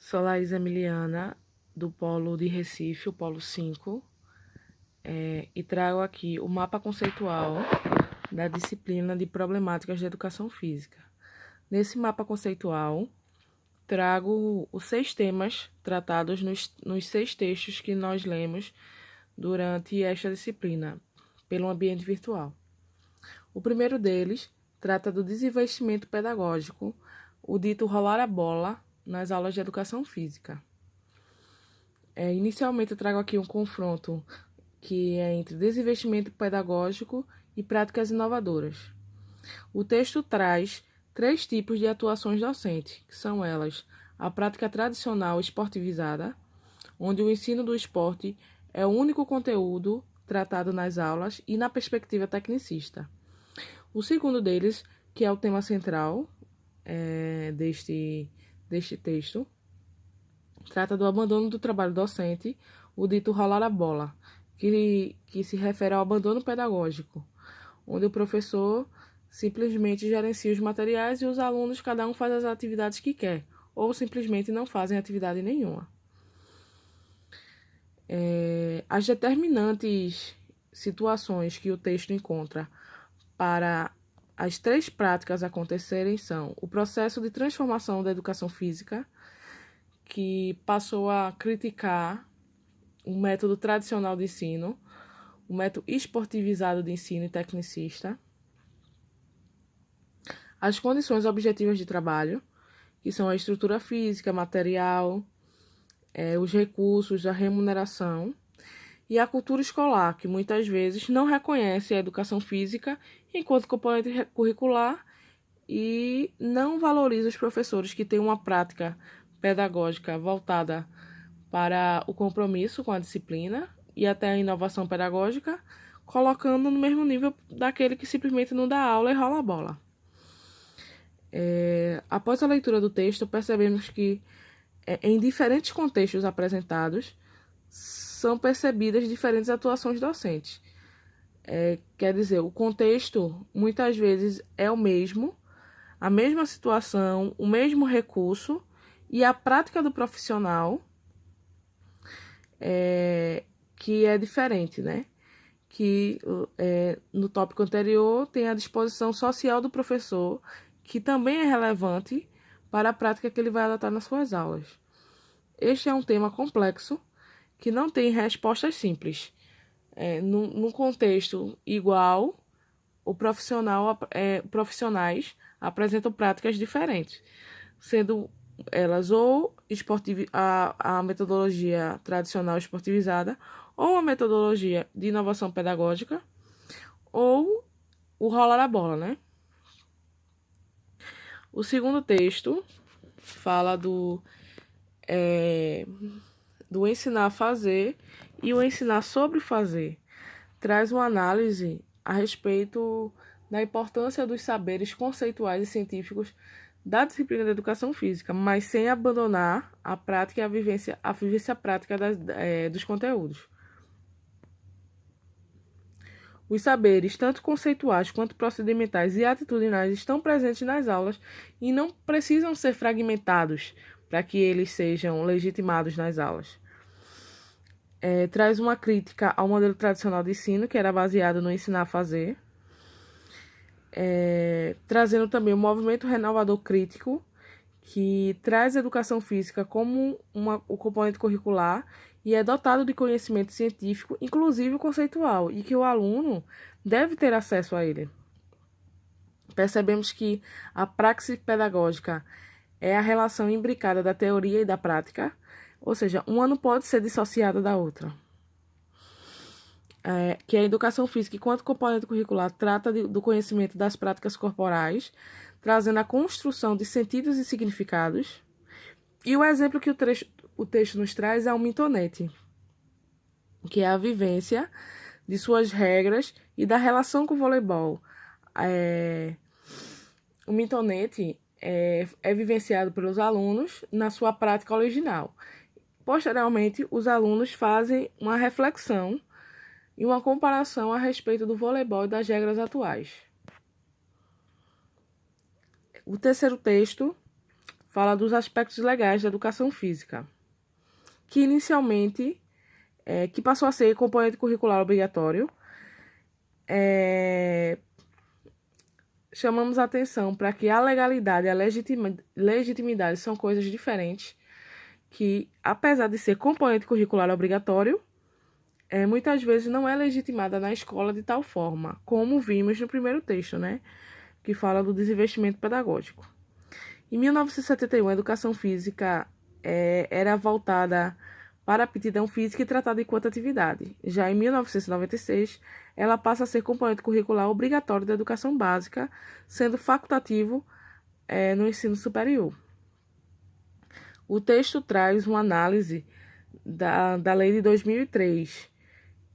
Sou Laís Emiliana, do Polo de Recife, o Polo 5, e trago aqui o mapa conceitual da disciplina de Problemáticas de Educação Física. Nesse mapa conceitual, trago os 6 temas tratados nos 6 textos que nós lemos durante esta disciplina, pelo ambiente virtual. O primeiro deles trata do desinvestimento pedagógico, o dito rolar a bola nas aulas de educação física. Inicialmente eu trago aqui um confronto que é entre desinvestimento pedagógico e práticas inovadoras. O texto traz 3 tipos de atuações docentes, que são elas: a prática tradicional esportivizada, onde o ensino do esporte é o único conteúdo tratado nas aulas e na perspectiva tecnicista. O segundo deles, que é o tema central deste texto, trata do abandono do trabalho docente, o dito rolar a bola, que se refere ao abandono pedagógico, onde o professor simplesmente gerencia os materiais e os alunos, cada um faz as atividades que quer, ou simplesmente não fazem atividade nenhuma. As determinantes situações que o texto encontra para as 3 práticas acontecerem são o processo de transformação da educação física, que passou a criticar o método tradicional de ensino, o método esportivizado de ensino e tecnicista, as condições objetivas de trabalho, que são a estrutura física, material, os recursos, a remuneração, e a cultura escolar, que muitas vezes não reconhece a educação física enquanto componente curricular e não valoriza os professores que têm uma prática pedagógica voltada para o compromisso com a disciplina e até a inovação pedagógica, colocando no mesmo nível daquele que simplesmente não dá aula e rola a bola. Após a leitura do texto, percebemos que em diferentes contextos apresentados são percebidas diferentes atuações docentes. Quer dizer, o contexto muitas vezes é o mesmo, a mesma situação, o mesmo recurso, e a prática do profissional que é diferente, né? Que no tópico anterior tem a disposição social do professor, que também é relevante para a prática que ele vai adotar nas suas aulas. Este é um tema complexo que não tem respostas simples. Num contexto igual, profissionais apresentam práticas diferentes, sendo elas ou a metodologia tradicional esportivizada, ou a metodologia de inovação pedagógica, ou o rolar a bola, né? O segundo texto fala do ensinar a fazer e o ensinar sobre fazer. Traz uma análise a respeito da importância dos saberes conceituais e científicos da disciplina da educação física, mas sem abandonar a prática e a vivência prática dos conteúdos. Os saberes, tanto conceituais quanto procedimentais e atitudinais, estão presentes nas aulas e não precisam ser fragmentados para que eles sejam legitimados nas aulas. Traz uma crítica ao modelo tradicional de ensino, que era baseado no ensinar a fazer, trazendo também o movimento renovador crítico, que traz a educação física como o componente curricular e é dotado de conhecimento científico, inclusive conceitual, e que o aluno deve ter acesso a ele. Percebemos que a praxis pedagógica é a relação imbricada da teoria e da prática, ou seja, uma não pode ser dissociada da outra. Que a educação física, enquanto componente curricular, trata do conhecimento das práticas corporais, trazendo a construção de sentidos e significados. E o exemplo que o texto nos traz é o mintonete, que é a vivência de suas regras e da relação com o voleibol. O mintonete é vivenciado pelos alunos na sua prática original. Posteriormente, os alunos fazem uma reflexão e uma comparação a respeito do voleibol e das regras atuais. O terceiro texto fala dos aspectos legais da educação física, que inicialmente que passou a ser componente curricular obrigatório. Chamamos a atenção para que a legalidade e a legitimidade são coisas diferentes, que, apesar de ser componente curricular obrigatório, muitas vezes não é legitimada na escola de tal forma, como vimos no primeiro texto, né, que fala do desinvestimento pedagógico. Em 1971, a educação física era voltada para a aptidão física e tratada enquanto atividade. Já em 1996, ela passa a ser componente curricular obrigatório da educação básica, sendo facultativo no ensino superior. O texto traz uma análise da lei de 2003,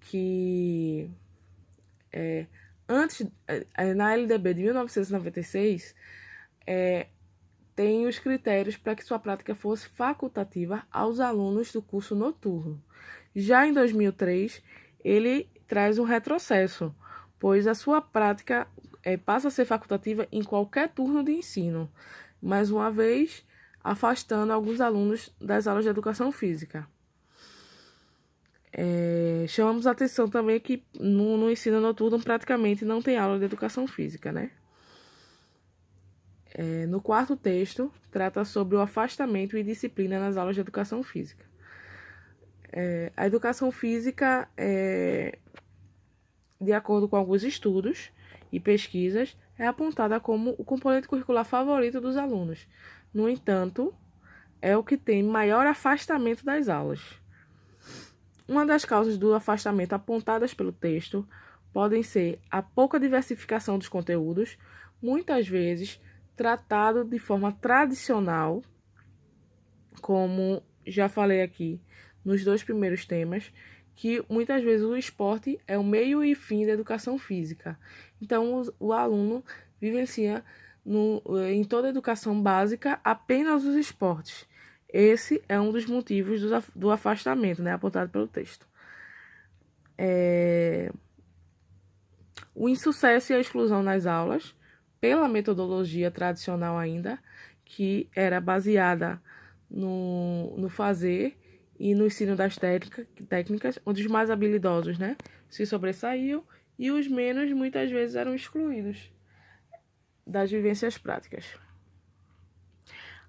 que antes, na LDB de 1996, tem os critérios para que sua prática fosse facultativa aos alunos do curso noturno. Já em 2003, ele traz um retrocesso, pois a sua prática passa a ser facultativa em qualquer turno de ensino, mais uma vez afastando alguns alunos das aulas de educação física. Chamamos a atenção também que no ensino noturno praticamente não tem aula de educação física, né? No quarto texto, trata sobre o afastamento e disciplina nas aulas de educação física. A educação física, de acordo com alguns estudos e pesquisas, é apontada como o componente curricular favorito dos alunos. No entanto, é o que tem maior afastamento das aulas. Uma das causas do afastamento apontadas pelo texto podem ser a pouca diversificação dos conteúdos, muitas vezes tratado de forma tradicional, como já falei aqui nos dois primeiros temas, que muitas vezes o esporte é o meio e fim da educação física. Então, o aluno vivencia em toda a educação básica apenas os esportes. Esse é um dos motivos do afastamento, né, apontado pelo texto. O insucesso e a exclusão nas aulas, pela metodologia tradicional ainda, que era baseada no fazer e no ensino das técnicas, onde os mais habilidosos, né, se sobressaíam e os menos muitas vezes eram excluídos das vivências práticas.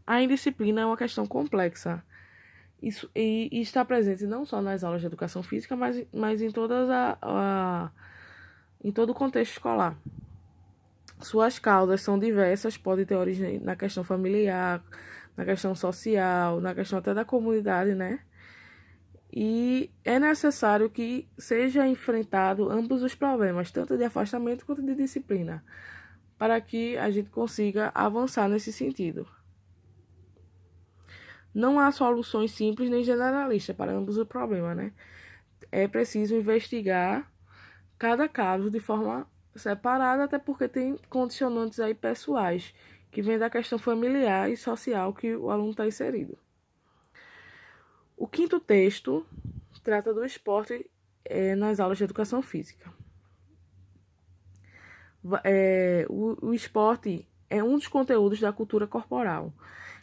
A indisciplina é uma questão complexa e está presente não só nas aulas de educação física, mas em em todo o contexto escolar. Suas causas são diversas, podem ter origem na questão familiar, na questão social, na questão até da comunidade, né? E é necessário que seja enfrentado ambos os problemas, tanto de afastamento quanto de disciplina, para que a gente consiga avançar nesse sentido. Não há soluções simples nem generalistas para ambos os problemas, né? É preciso investigar cada caso de forma separada, até porque tem condicionantes aí pessoais, que vêm da questão familiar e social que o aluno está inserido. O quinto texto trata do esporte nas aulas de educação física. O esporte é um dos conteúdos da cultura corporal.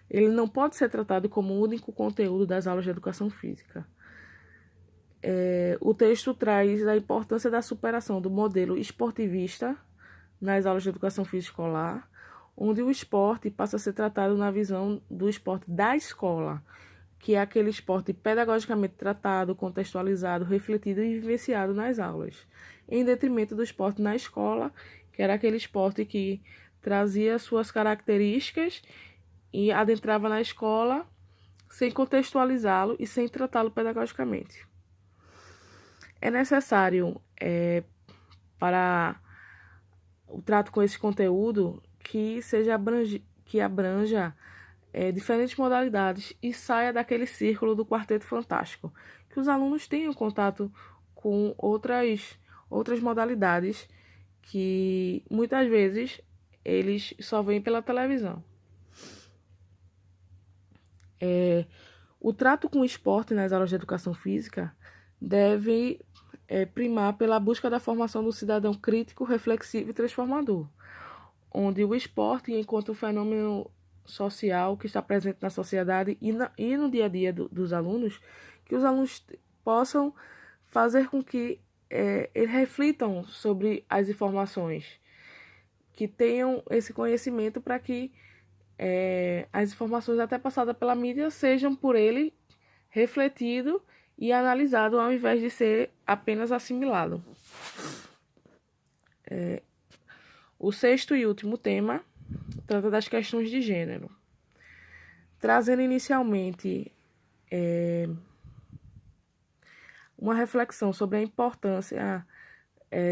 Ele não pode ser tratado como o único conteúdo das aulas de educação física. O texto traz a importância da superação do modelo esportivista nas aulas de educação física escolar, onde o esporte passa a ser tratado na visão do esporte da escola, que é aquele esporte pedagogicamente tratado, contextualizado, refletido e vivenciado nas aulas, em detrimento do esporte na escola, que era aquele esporte que trazia suas características e adentrava na escola sem contextualizá-lo e sem tratá-lo pedagogicamente. É necessário, para o trato com esse conteúdo, que abranja diferentes modalidades e saia daquele círculo do Quarteto Fantástico, que os alunos tenham contato com outras modalidades que muitas vezes eles só veem pela televisão. O trato com o esporte nas aulas de educação física deve primar pela busca da formação do cidadão crítico, reflexivo e transformador, onde o esporte, enquanto um fenômeno social que está presente na sociedade e no dia a dia dos alunos, que os alunos possam fazer com que eles reflitam sobre as informações, que tenham esse conhecimento para que as informações até passadas pela mídia sejam por ele refletido e analisado ao invés de ser apenas assimilado. O sexto e último tema trata das questões de gênero, trazendo inicialmente uma reflexão sobre a importância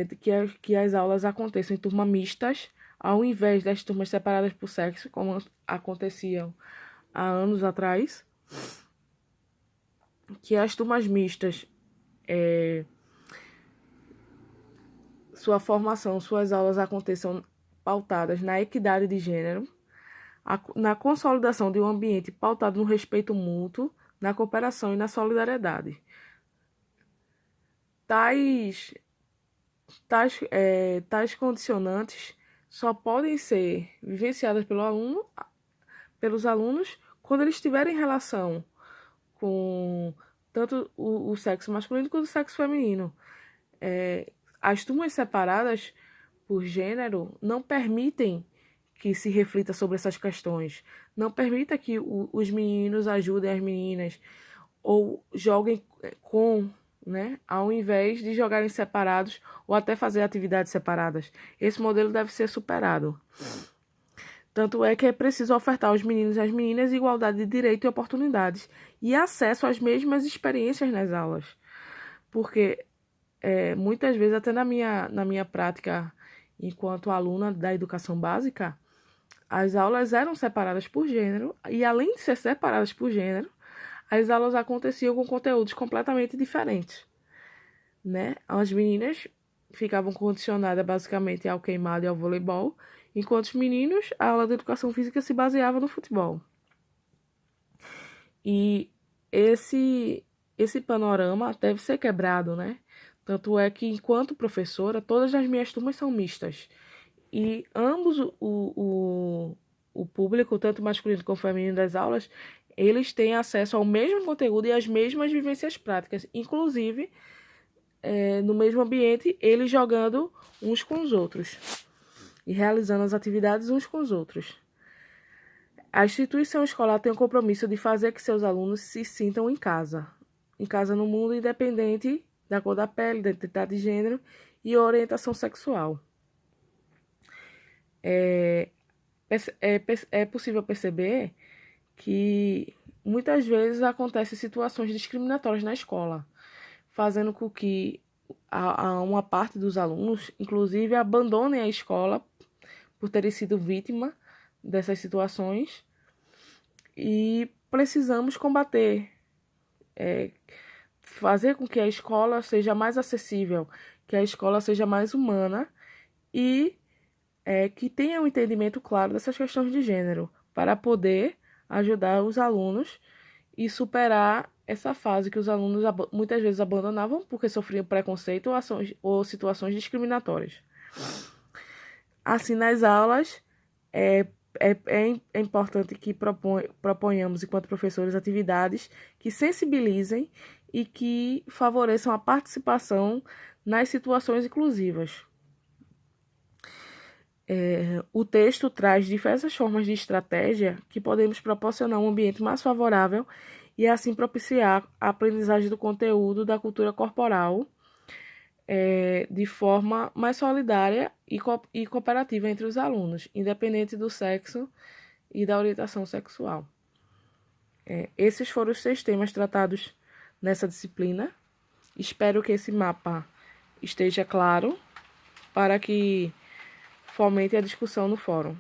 de que as aulas aconteçam em turmas mistas, ao invés das turmas separadas por sexo, como aconteciam há anos atrás, que as turmas mistas, sua formação, suas aulas aconteçam pautadas na equidade de gênero, na consolidação de um ambiente pautado no respeito mútuo, na cooperação e na solidariedade. Tais condicionantes só podem ser vivenciadas pelos alunos quando eles tiverem relação com tanto o sexo masculino quanto o sexo feminino. As turmas separadas por gênero não permitem que se reflita sobre essas questões, não permita que os meninos ajudem as meninas ou joguem ao invés de jogarem separados ou até fazer atividades separadas. Esse modelo deve ser superado. Tanto é que é preciso ofertar aos meninos e às meninas igualdade de direitos e oportunidades e acesso às mesmas experiências nas aulas. Porque muitas vezes, até na minha prática enquanto aluna da educação básica, as aulas eram separadas por gênero e, além de ser separadas por gênero, as aulas aconteciam com conteúdos completamente diferentes, né? As meninas ficavam condicionadas basicamente ao queimado e ao voleibol, enquanto os meninos, a aula de educação física se baseava no futebol. E esse panorama deve ser quebrado, né? Tanto é que, enquanto professora, todas as minhas turmas são mistas. E ambos o público, tanto masculino como feminino das aulas, eles têm acesso ao mesmo conteúdo e às mesmas vivências práticas, inclusive no mesmo ambiente, eles jogando uns com os outros e realizando as atividades uns com os outros. A instituição escolar tem o compromisso de fazer que seus alunos se sintam em casa no mundo, independente da cor da pele, da identidade de gênero e orientação sexual. É possível perceber que muitas vezes acontecem situações discriminatórias na escola, fazendo com que uma parte dos alunos, inclusive, abandonem a escola por terem sido vítima dessas situações, e precisamos combater, fazer com que a escola seja mais acessível, que a escola seja mais humana e que tenha um entendimento claro dessas questões de gênero, para poder ajudar os alunos e superar essa fase que os alunos muitas vezes abandonavam porque sofriam preconceito ou situações discriminatórias. Assim, nas aulas, é importante que proponhamos, enquanto professores, atividades que sensibilizem e que favoreçam a participação nas situações inclusivas. O texto traz diversas formas de estratégia que podemos proporcionar um ambiente mais favorável e assim propiciar a aprendizagem do conteúdo da cultura corporal de forma mais solidária e cooperativa entre os alunos, independente do sexo e da orientação sexual. Esses foram os 6 temas tratados nessa disciplina. Espero que esse mapa esteja claro para que fomente a discussão no fórum.